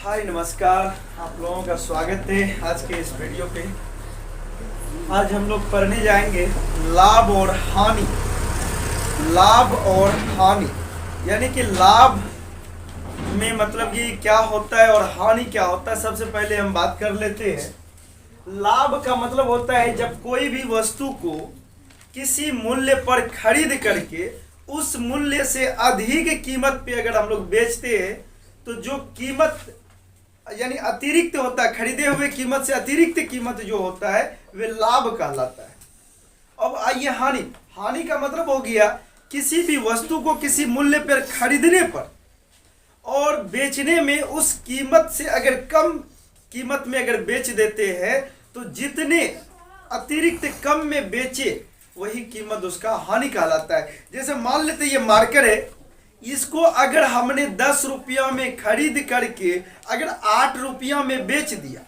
हाय नमस्कार, आप लोगों का स्वागत है आज के इस वीडियो पे। आज हम लोग पढ़ने जाएंगे लाभ और हानि। लाभ और हानि यानी कि लाभ में मतलब कि क्या होता है और हानि क्या होता है। सबसे पहले हम बात कर लेते हैं। लाभ का मतलब होता है जब कोई भी वस्तु को किसी मूल्य पर खरीद करके उस मूल्य से अधिक कीमत पे अगर हम लोग बेचते हैं तो जो कीमत यानी अतिरिक्त होता है, खरीदे हुए कीमत से अतिरिक्त कीमत जो होता है वे लाभ कहलाता है। अब आइए हानि। हानि का मतलब हो गया किसी भी वस्तु को किसी मूल्य पर खरीदने पर और बेचने में उस कीमत से अगर कम कीमत में अगर बेच देते हैं तो जितने अतिरिक्त कम में बेचे वही कीमत उसका हानि कहलाता है। जैसे मान लेते ये मार्कर है, इसको अगर हमने 10 रुपया में खरीद करके अगर 8 रुपया में बेच दिया,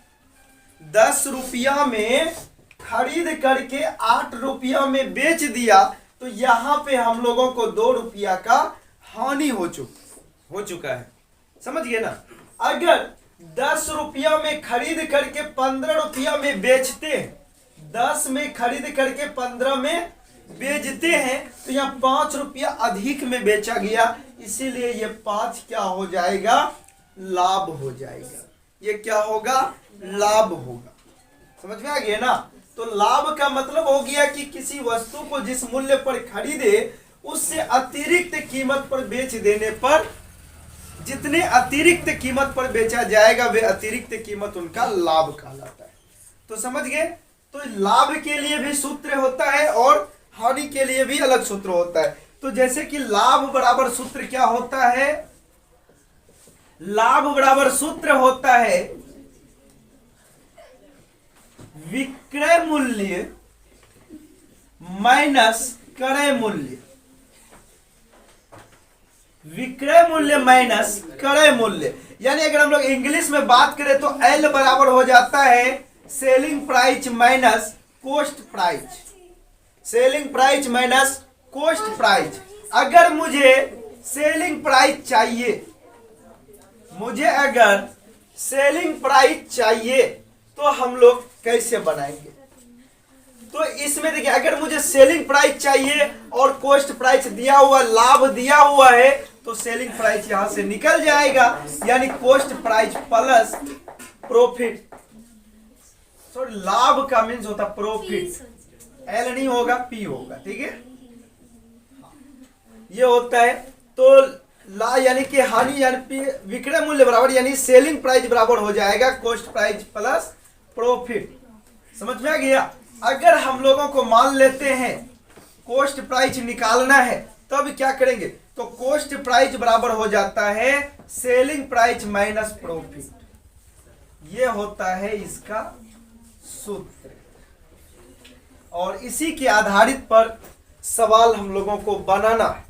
10 रुपया में खरीद करके 8 रुपया में बेच दिया तो यहाँ पे हम लोगों को 2 रुपया का हानि हो चुका है। समझ गए ना। अगर 10 रुपया में खरीद करके 15 रुपया में बेचते हैं, 10 में खरीद करके 15 में बेचते हैं तो यहाँ 5 रुपया अधिक में बेचा गया, इसीलिए ये 5 क्या हो जाएगा, लाभ हो जाएगा। ये क्या होगा, लाभ होगा। समझ में आ गया ना। तो लाभ का मतलब हो गया कि किसी वस्तु को जिस मूल्य पर खरीदे उससे अतिरिक्त कीमत पर बेच देने पर जितने अतिरिक्त कीमत पर बेचा जाएगा वे अतिरिक्त कीमत उनका लाभ कहलाता है। तो समझ गए। तो लाभ के लिए भी सूत्र होता है और हानि के लिए भी अलग सूत्र होता है। तो जैसे कि लाभ बराबर सूत्र क्या होता है, लाभ बराबर सूत्र होता है विक्रय मूल्य माइनस क्रय मूल्य। विक्रय मूल्य माइनस क्रय मूल्य यानी अगर हम लोग इंग्लिश में बात करें तो एल बराबर हो जाता है selling price minus cost price. Selling price minus cost price. अगर मुझे सेलिंग प्राइस चाहिए, मुझे अगर सेलिंग प्राइस चाहिए तो हम लोग कैसे बनाएंगे। तो इसमें देखिए, अगर मुझे सेलिंग प्राइस चाहिए और कॉस्ट प्राइस दिया हुआ, लाभ दिया हुआ है तो सेलिंग प्राइस यहां से निकल जाएगा, यानी cost price plus profit. Sorry, लाभ का मीन्स होता प्रॉफिट। एल नहीं होगा, पी होगा। ठीक है, ये होता है। तो ला यानी कि हानि यानी विक्रय मूल्य बराबर यानी सेलिंग प्राइस बराबर हो जाएगा कॉस्ट प्राइस प्लस प्रॉफिट। समझ में आ गया। अगर हम लोगों को मान लेते हैं कॉस्ट प्राइस निकालना है तब क्या करेंगे, तो कॉस्ट प्राइस बराबर हो जाता है सेलिंग प्राइस माइनस प्रॉफिट। ये होता है इसका सूत्र और इसी के आधारित पर सवाल हम लोगों को बनाना है।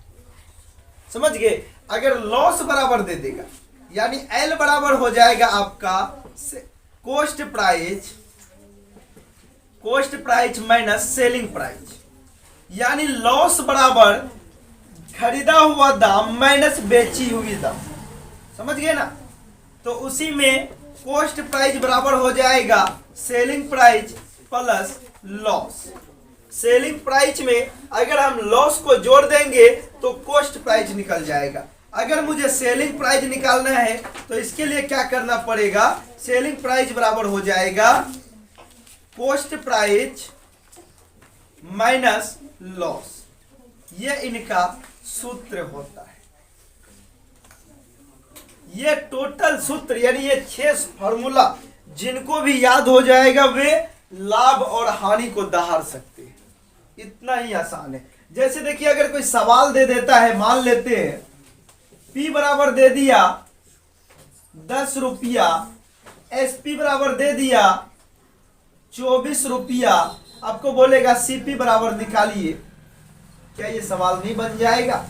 समझ गए। अगर लॉस बराबर दे देगा यानी एल बराबर हो जाएगा आपका cost price minus selling price, यानी लॉस बराबर खरीदा हुआ दाम माइनस बेची हुई दाम। समझ गए ना। तो उसी में कॉस्ट प्राइस बराबर हो जाएगा selling price plus loss. Selling price में अगर हम लॉस को जोड़ देंगे तो कॉस्ट प्राइस निकल जाएगा। अगर मुझे सेलिंग प्राइस निकालना है तो इसके लिए क्या करना पड़ेगा, सेलिंग प्राइस बराबर हो जाएगा कॉस्ट प्राइस माइनस लॉस। ये इनका सूत्र होता है। ये टोटल सूत्र यानी ये 6 फॉर्मूला जिनको भी याद हो जाएगा वे लाभ और हानि को दहाड़ सकते हैं। इतना ही आसान है। जैसे देखिए, अगर कोई सवाल दे देता है, मान लेते हैं P बराबर दे दिया 10 रुपया, SP बराबर दे दिया 24 रुपया, आपको बोलेगा CP बराबर निकालिए। क्या ये सवाल नहीं बन जाएगा?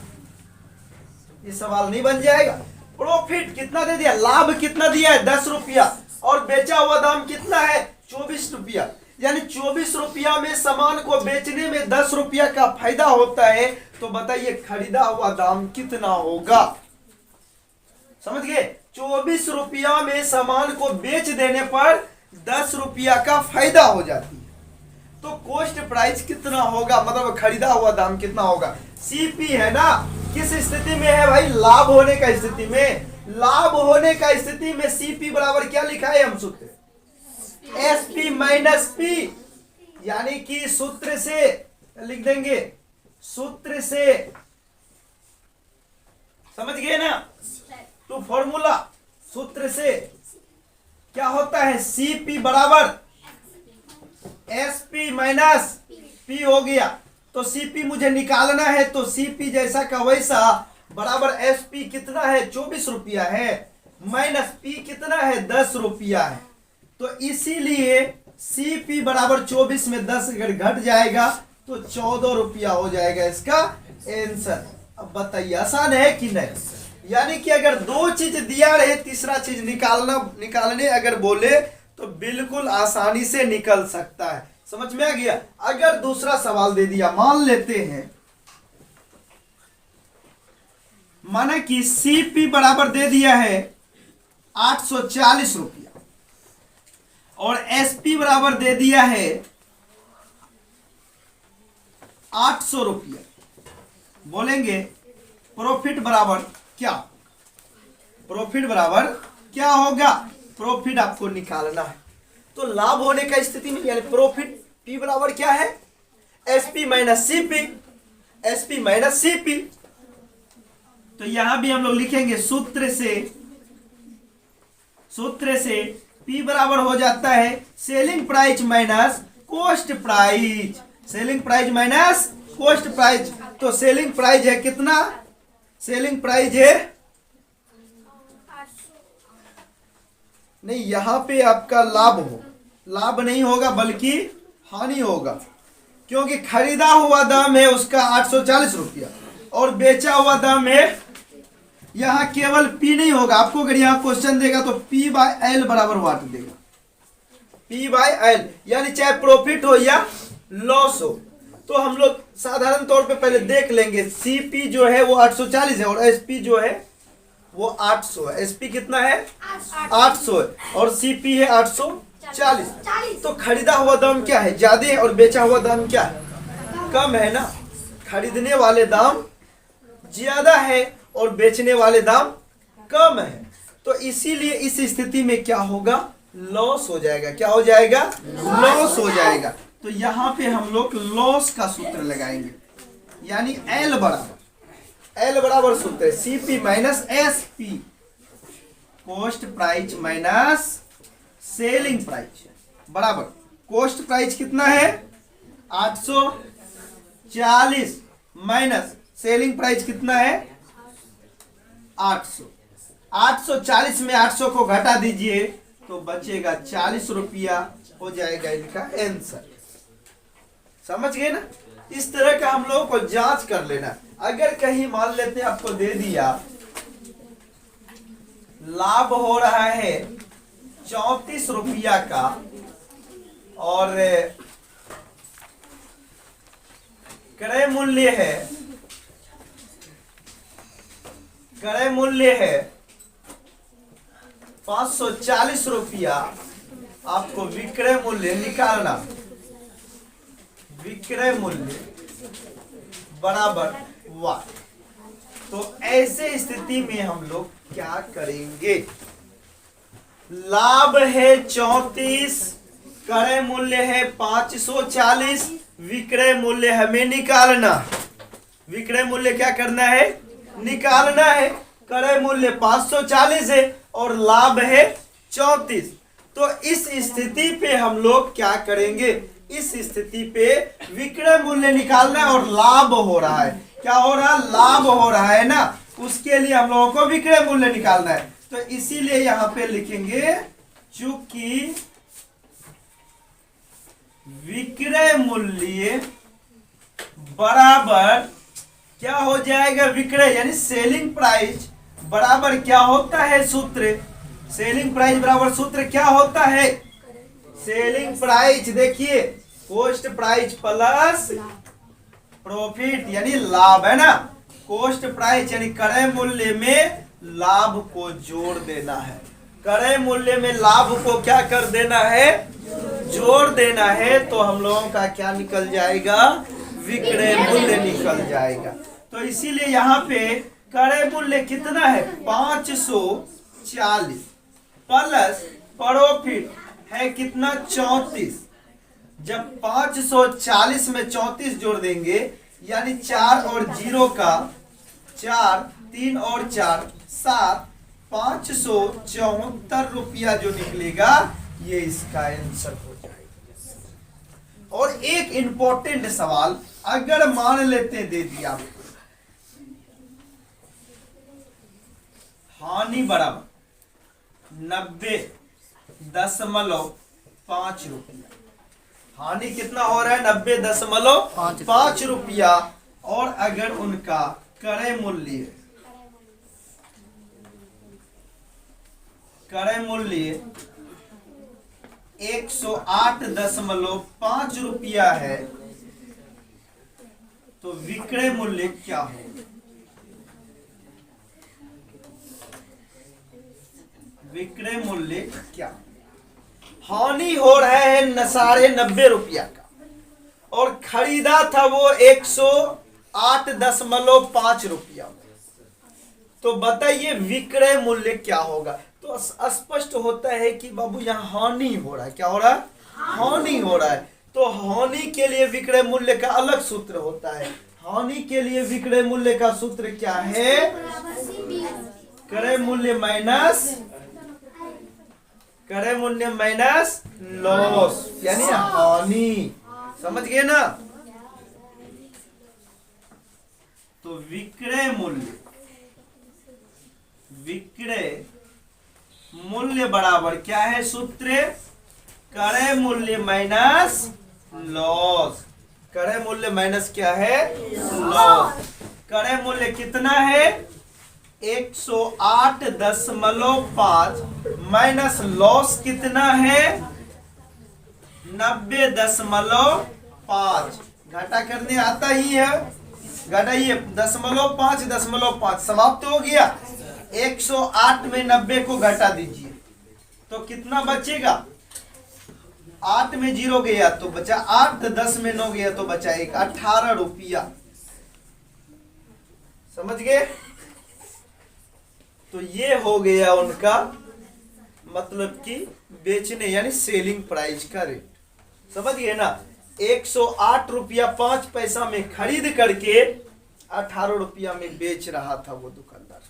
ये सवाल नहीं बन जाएगा। प्रॉफिट कितना दे दिया, लाभ कितना दिया है 10 रुपया और बेचा हुआ दाम कितना है 24 रुपया, यानी 24 रुपया में सामान को बेचने में 10 रुपया का फायदा होता है। तो बताइए खरीदा हुआ दाम कितना होगा। समझ गए। 24 रुपया में सामान को बेच देने पर 10 रुपया का फायदा हो जाती है। तो कॉस्ट प्राइस कितना होगा, मतलब खरीदा हुआ दाम कितना होगा। सीपी है ना, किस स्थिति में है भाई, लाभ होने का स्थिति में। लाभ होने का स्थिति में सीपी बराबर क्या लिखा है हम सूत्र, एसपी माइनस पी, यानी कि सूत्र से लिख देंगे, सूत्र से समझ गए ना। तो फॉर्मूला सूत्र से क्या होता है, सीपी बराबर एसपी माइनस पी हो गया। तो सीपी मुझे निकालना है, तो सीपी जैसा का वैसा बराबर एसपी कितना है 24 रुपया है, माइनस पी कितना है 10 रुपया है। तो इसीलिए सीपी बराबर 24 में 10 अगर घट जाएगा तो 14 रुपया हो जाएगा इसका आंसर। अब बताइए आसान है कि नहीं। यानी कि अगर दो चीज दिया रहे, तीसरा चीज निकालने अगर बोले तो बिल्कुल आसानी से निकल सकता है। समझ में आ गया। अगर दूसरा सवाल दे दिया, मान लेते हैं माना कि सीपी बराबर दे दिया है 840 रुपया और एसपी बराबर दे दिया है 800 रुपया। बोलेंगे प्रॉफिट बराबर क्या, प्रॉफिट बराबर क्या होगा, प्रॉफिट आपको निकालना है। तो लाभ होने का स्थिति में यानी प्रॉफिट पी बराबर क्या है, SP minus CP, SP minus CP. तो यहां भी हम लोग लिखेंगे सूत्र से पी बराबर हो जाता है selling price minus cost price, selling price minus cost price. तो सेलिंग प्राइस है कितना, सेलिंग प्राइस है नहीं, यहां पे आपका लाभ नहीं होगा बल्कि हानि होगा, क्योंकि खरीदा हुआ दाम है उसका 840 रुपया और बेचा हुआ दाम है, यहां केवल पी नहीं होगा। आपको अगर यहां क्वेश्चन देगा तो पी बाय एल बराबर वाट देगा, पी बाय एल, यानी चाहे प्रॉफिट हो या लॉस हो। तो हम लोग साधारण तौर पे पहले देख लेंगे, सीपी जो है वो 840 है और एसपी जो है वो 800 है। एसपी कितना है 800 है और सीपी है 840। तो खरीदा हुआ दाम क्या है, ज्यादा है, और बेचा हुआ दाम क्या है, कम है ना। खरीदने वाले दाम ज्यादा है और बेचने वाले दाम कम है। तो इसीलिए इस स्थिति में क्या होगा, लॉस हो जाएगा। क्या हो जाएगा, लॉस हो जाएगा। तो यहां पे हम लोग लॉस का सूत्र लगाएंगे, यानी एल बराबर सूत्र है CP minus S P, cost price minus selling price बराबर, कॉस्ट प्राइस कितना है 840 माइनस सेलिंग प्राइस कितना है 800। 840 में 800 को घटा दीजिए तो बचेगा 40 रुपया, हो जाएगा इनका आंसर। समझ गए ना। इस तरह का हम लोगों को जांच कर लेना। अगर कहीं मान लेते हैं आपको दे दिया लाभ हो रहा है 34 रुपया का और क्रय मूल्य है 540 रुपया, आपको विक्रय मूल्य निकालना, विक्रय मूल्य बराबर वाट। तो ऐसे स्थिति में हम लोग क्या करेंगे, लाभ है 34, क्रय मूल्य है 540, विक्रय मूल्य हमें निकालना, विक्रय मूल्य क्या करना है, निकालना है। क्रय मूल्य 540 है और लाभ है 34। तो इस स्थिति पे हम लोग क्या करेंगे, इस स्थिति पे विक्रय मूल्य निकालना है और लाभ हो रहा है, क्या हो रहा है, लाभ हो रहा है ना, उसके लिए हम लोगों को विक्रय मूल्य निकालना है। तो इसीलिए यहां पे लिखेंगे चूंकि विक्रय मूल्य बराबर क्या हो जाएगा, विक्रय यानी सेलिंग प्राइस बराबर क्या होता है सूत्र, सेलिंग प्राइस बराबर सूत्र क्या होता है, सेलिंग प्राइस देखिए कॉस्ट प्राइस प्लस प्रॉफिट यानी लाभ है ना। कॉस्ट प्राइस यानी क्रय मूल्य में लाभ को जोड़ देना है। क्रय मूल्य में लाभ को क्या कर देना है, जोड़ देना है। तो हम लोगों का क्या निकल जाएगा, विक्रय मूल्य निकल जाएगा। तो इसीलिए यहाँ पे क्रय मूल्य कितना है 540 प्लस प्रॉफिट है कितना 34। जब 540 में 34 जोड़ देंगे यानी 4 और 0 का 4, 3 और 4 7, 574 रुपया जो निकलेगा ये इसका आंसर हो जाएगा। और एक इंपॉर्टेंट सवाल अगर मान लेते दे दिया आपको हानि बराबर 90.5 रुपया, हानि कितना हो रहा है 90.5 रुपया। और अगर उनका क्रय मूल्य 108.5 रुपया है तो विक्रय मूल्य क्या होगा, विक्रय मूल्य क्या। हानि हो रहा है 90.5 रुपया का और खरीदा था वो 108.5 रुपया। तो बताइए विक्रय मूल्य क्या होगा। तो स्पष्ट होता है कि बाबू यहाँ हानि हो रहा है, क्या हो रहा है, हानि हो रहा है। तो हानि के लिए विक्रय मूल्य का अलग सूत्र होता है। हानि के लिए विक्रय मूल्य का सूत्र क्या है, क्रय मूल्य माइनस लॉस यानी हानि। समझ गए ना। तो विक्रय मूल्य बराबर क्या है सूत्र, क्रय मूल्य माइनस लॉस। क्रय मूल्य माइनस क्या है, लॉस। क्रय मूल्य कितना है 108.5 माइनस लॉस कितना है 90.5। घाटा करने आता ही है, घटाइए 0.5 समाप्त हो गया। 108 में 90 को घटा दीजिए तो कितना बचेगा, 8 में 0 गया तो बचा 8, 10 में 9 गया तो बचा 18 रुपया। समझ गए। तो ये हो गया उनका मतलब कि बेचने यानी सेलिंग प्राइस का रेट। समझ गए ना। 108 रुपया 5 पैसा में खरीद करके 18 रुपया में बेच रहा था वो दुकानदार।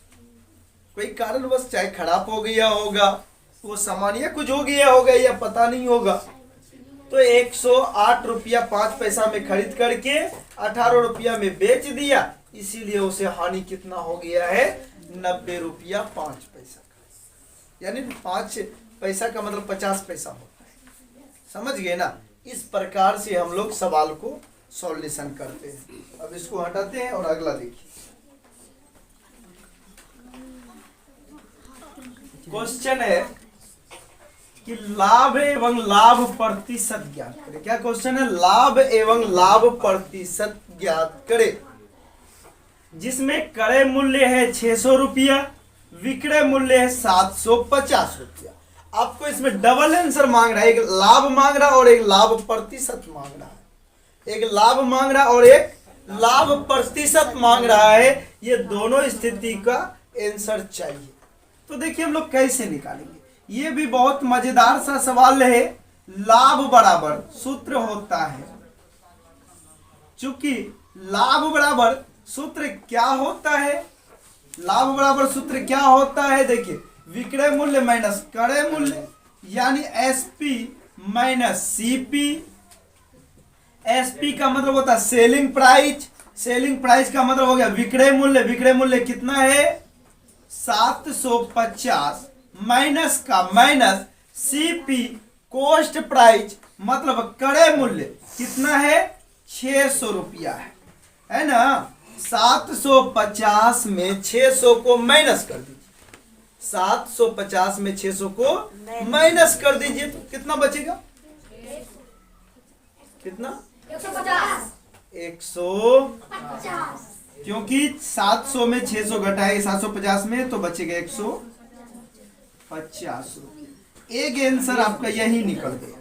कोई कारणवश चाहे खराब हो गया होगा, वो सामान या कुछ हो गया होगा या पता नहीं होगा। तो 108 रुपया 5 पैसा में खरीद करके 18 रुपया में बेच दिया, इसीलिए उसे हानि कितना हो गया है 90 रुपया 5 पैसा का। यानी 5 पैसा का मतलब 50 पैसा होता है। समझ गए ना। इस प्रकार से हम लोग सवाल को सॉल्यूशन करते हैं। अब इसको हटाते हैं और अगला देखिए। क्वेश्चन है कि लाभ एवं लाभ प्रतिशत ज्ञात करें। क्या क्वेश्चन है, लाभ एवं लाभ प्रतिशत ज्ञात करें। जिसमें क्रय मूल्य है 600 रुपया, विक्रय मूल्य है 750 रुपया। आपको इसमें डबल आंसर मांग रहा है, एक लाभ मांग रहा है और एक लाभ प्रतिशत मांग रहा है। एक लाभ मांग रहा है और एक लाभ प्रतिशत मांग रहा है। ये दोनों स्थिति का आंसर चाहिए। तो देखिए हम लोग कैसे निकालेंगे। ये भी बहुत मजेदार सा सवाल है। लाभ बराबर सूत्र होता है, चूंकि लाभ बराबर सूत्र क्या होता है, लाभ बराबर सूत्र क्या होता है देखिए, विक्रय मूल्य माइनस क्रय मूल्य यानी एसपी माइनस सीपी। एसपी का मतलब होता है सेलिंग प्राइस, सेलिंग प्राइस का मतलब हो गया विक्रय मूल्य। विक्रय मूल्य कितना है 750 माइनस का माइनस सीपी कॉस्ट प्राइस मतलब क्रय मूल्य कितना है 600 रुपया है ना। 750 में 600 को माइनस कर दीजिए, 750 में 600 को माइनस कर दीजिए तो कितना बचेगा, कितना 150 क्योंकि 700 में 600 घटाए 750 में तो बचेगा 150 रुपये। एक आंसर आपका यही निकल गया।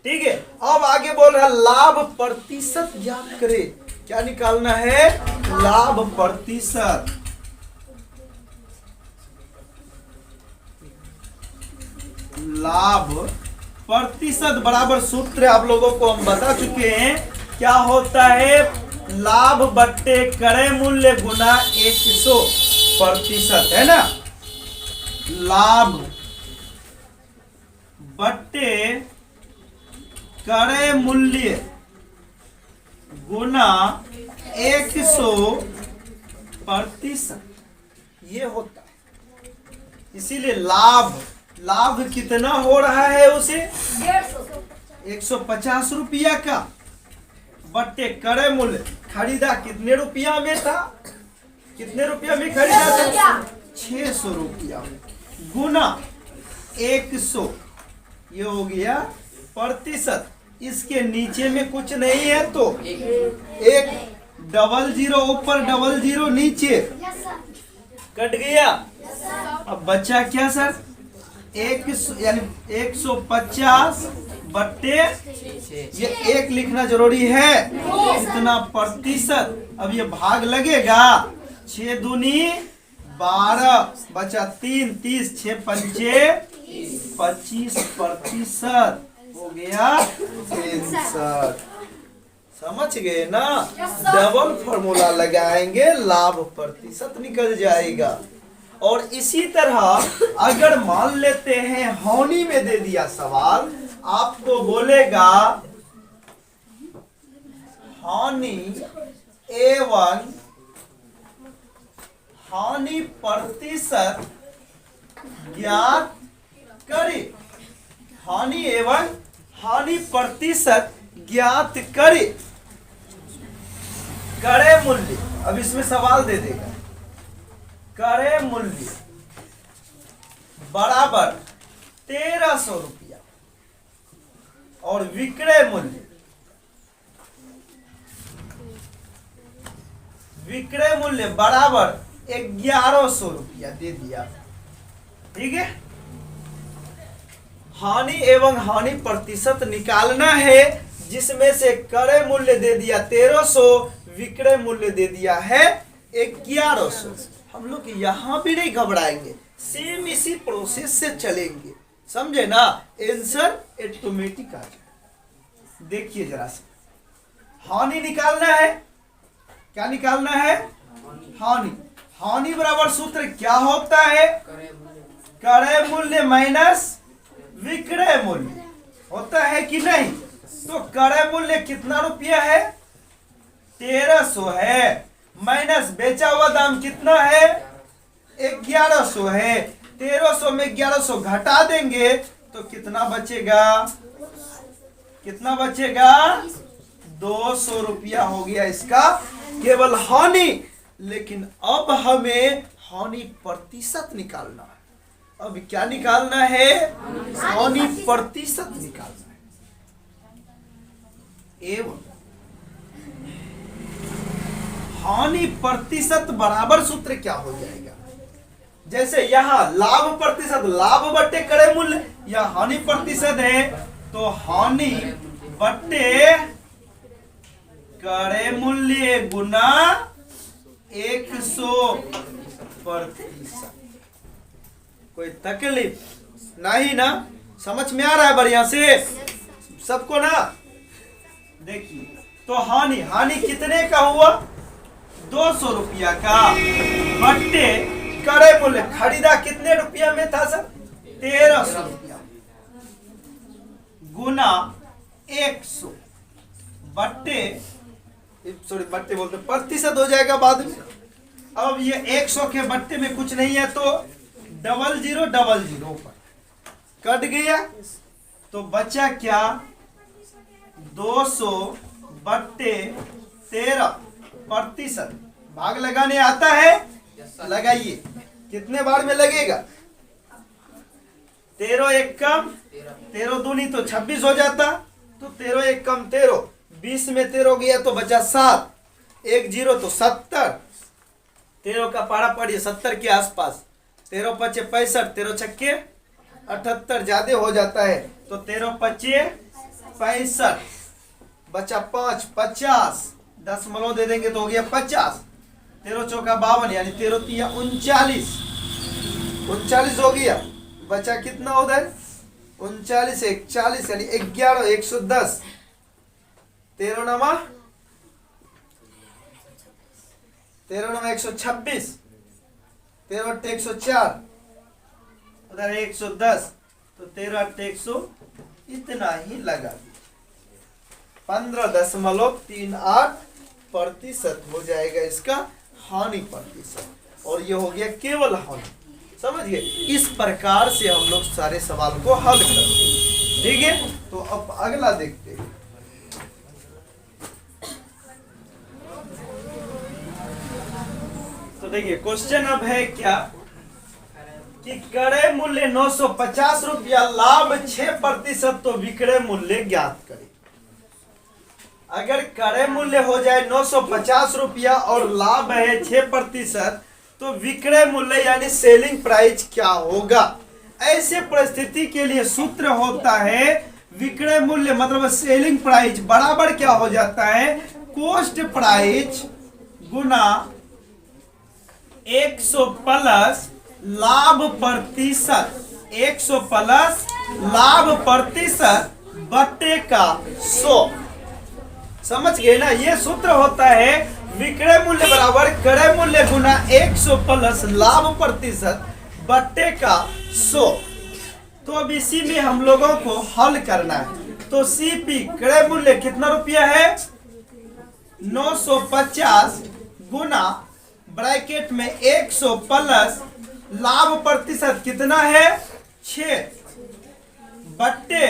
ठीक है, अब आगे बोल रहा लाभ प्रतिशत ज्ञात करे। क्या निकालना है? लाभ प्रतिशत। लाभ प्रतिशत बराबर सूत्र आप लोगों को हम बता चुके हैं। क्या होता है? लाभ बट्टे क्रय मूल्य गुना 100% है ना। लाभ बट्टे क्रय मूल्य गुना 100% ये होता है। इसीलिए लाभ कितना हो रहा है उसे? 150 रुपया का बट्टे क्रय मूल्य। खरीदा कितने रुपया में था? कितने रुपया में खरीदा था? 600 रुपया में गुना 100, ये हो गया प्रतिशत। इसके नीचे में कुछ नहीं है तो एक 00 ऊपर 00 नीचे कट गया। अब बचा क्या सर? 100 यानी 150 बट्टे ये 1 लिखना जरूरी है। इतना प्रतिशत। अब ये भाग लगेगा। 6 दूनी 12 बचा 3 30 6 पंचे 25% हो गया आंसर। समझ गए ना? डबल फॉर्मूला लगाएंगे लाभ प्रतिशत निकल जाएगा। और इसी तरह अगर मान लेते हैं हानि में दे दिया सवाल, आपको बोलेगा हानि एवं हानि प्रतिशत ज्ञात करे। हानि एवं हानि प्रतिशत ज्ञात करे। क्रय मूल्य, अब इसमें सवाल दे देगा क्रय मूल्य बराबर 1300 रुपया और विक्रय मूल्य बराबर 1100 रुपया दे दिया। ठीक है, हानि एवं हानि प्रतिशत निकालना है, जिसमें से क्रय मूल्य दे दिया 1300, विक्रय मूल्य दे दिया है 1100। हम लोग यहां भी नहीं घबराएंगे, सेम इसी प्रोसेस से चलेंगे। समझे ना? आंसर ऑटोमेटिक आ जाए। देखिए जरा से, हानि निकालना है। क्या निकालना है? हानि बराबर सूत्र क्या होता है? क्रय मूल्य माइनस विक्रय मूल्य होता है कि नहीं? तो क्रय मूल्य कितना रुपया है? 1300 है, माइनस बेचा हुआ दाम कितना है? 1100 है। 1300 में 1100 घटा देंगे तो कितना बचेगा? 200 रुपया हो गया इसका केवल हानि। लेकिन अब हमें हानि प्रतिशत निकालना है। अब क्या निकालना है? हानि प्रतिशत निकालना है। एवं हानि प्रतिशत बराबर सूत्र क्या हो जाएगा? जैसे यहां लाभ प्रतिशत, लाभ बट्टे क्रय मूल्य, या हानि प्रतिशत है तो हानि बट्टे क्रय मूल्य गुना 100%। कोई तकलीफ नहीं ना? समझ में आ रहा है बढ़िया से सबको ना? देखिए, तो हानि कितने का हुआ? 200 रुपया का बट्टे क्रय मूल्य। खरीदा कितने रुपया में था सर? 1300 रुपया गुना 100 बट्टे बोलते प्रतिशत हो जाएगा बाद में। अब ये 100 के बट्टे में कुछ नहीं है तो 00 पर कट गया तो बचा क्या? 200 बट्टे 13%। भाग लगाने आता है? लगाइए। कितने बार में लगेगा? 13 एक कम 13 दूनी तो 26 हो जाता। तो 13 एक कम 13, 20 में 13 गया तो बचा 7, 10 तो 70। 13 का पारा पड़िए 70 के आसपास। 13 पचे 65, 13 छक्के 78, ज्यादा हो जाता है तो 13 पचे 65, बचा 5 50, 10 दे देंगे तो हो गया 50। 13 चौका 52 यानी 13 तिया 39, 39 हो गया। बचा कितना उधर 39 41 यानी 11 110। 13 नमा 126, 13 104, उधर 110 तो 13 100 इतना ही लगा। 15.38% हो जाएगा इसका हानि प्रतिशत, और ये हो गया केवल हानि। समझ गए? इस प्रकार से हम लोग सारे सवाल को हल करते हैं। ठीक है, तो अब अगला देखते हैं। तो देखिए क्वेश्चन अब है क्या कि क्रय मूल्य 950 रुपया, लाभ 6%, तो विक्रय मूल्य ज्ञात करें। अगर क्रय मूल्य हो जाए 950 रुपया और लाभ है 6%, तो विक्रय मूल्य यानी सेलिंग प्राइस क्या होगा? ऐसे परिस्थिति के लिए सूत्र होता है विक्रय मूल्य मतलब सेलिंग प्राइस बराबर क्या हो जाता है, कॉस्ट प्राइस गुना 100 प्लस लाभ प्रतिशत, 100 प्लस लाभ प्रतिशत बट्टे का 100। समझ गए ना? ये सूत्र होता है विक्रय मूल्य बराबर क्रय मूल्य गुना 100 प्लस लाभ प्रतिशत बट्टे का 100। तो अब इसी में हम लोगों को हल करना है। तो सीपी क्रय मूल्य कितना रुपया है 950 गुना ब्रैकेट में 100 प्लस लाभ प्रतिशत कितना है 6 बट्टे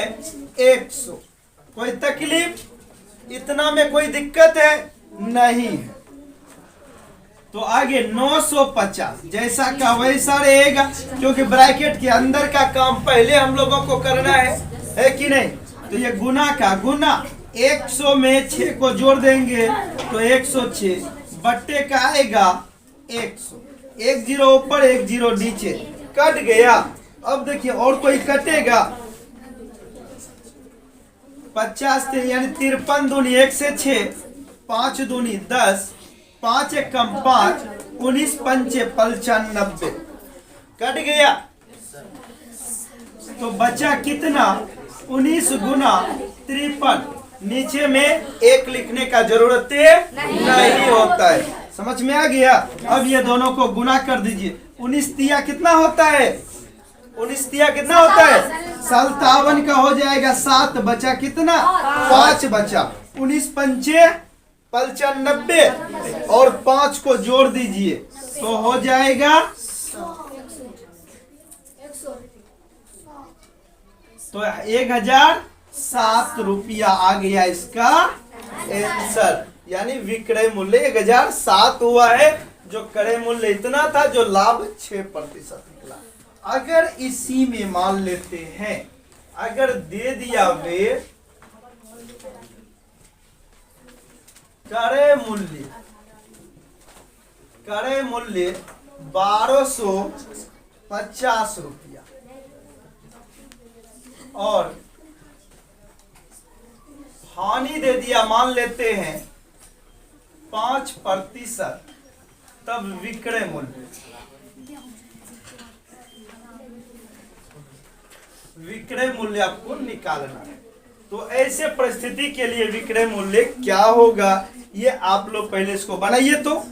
100। कोई तकलीफ? इतना में कोई दिक्कत है? नहीं है। तो आगे 950 जैसा का वैसा रहेगा, क्योंकि ब्रैकेट के अंदर का काम पहले हम लोगों को करना है कि नहीं? तो ये गुना का गुना 100 में 6 को जोड़ देंगे तो 106 बट्टे का आएगा 100। 1 0 ऊपर 1 0 नीचे कट गया। अब देखिए और कोई कटेगा 50 थे यानी 53 दूनी 1 से 6, 5 दूनी 10, 5 एक कम 5, 19 पंचे 95 कट गया। तो बचा कितना 19 गुना 53। नीचे में 1 लिखने का जरूरत नहीं होता है। समझ में आ गया? अब ये दोनों को गुना कर दीजिए। 19 तिया कितना होता है? 19 तिया कितना होता है? 57 का हो जाएगा 7, बचा कितना 5 बचा। 19 पंचे 95 और 5 को जोड़ दीजिए तो हो जाएगा तो 1007 रुपया आ गया इसका आंसर। यानी विक्रय मूल्य 1007 हुआ है, जो क्रय मूल्य इतना था, जो लाभ 6% निकला। अगर इसी में मान लेते हैं, अगर दे दिया वे क्रय मूल्य 1250 रुपया और हानि दे दिया मान लेते हैं 5%, तब विक्रय मूल्य आपको निकालना है। तो ऐसे परिस्थिति के लिए विक्रय मूल्य क्या होगा, ये आप लोग पहले इसको बनाइए। तो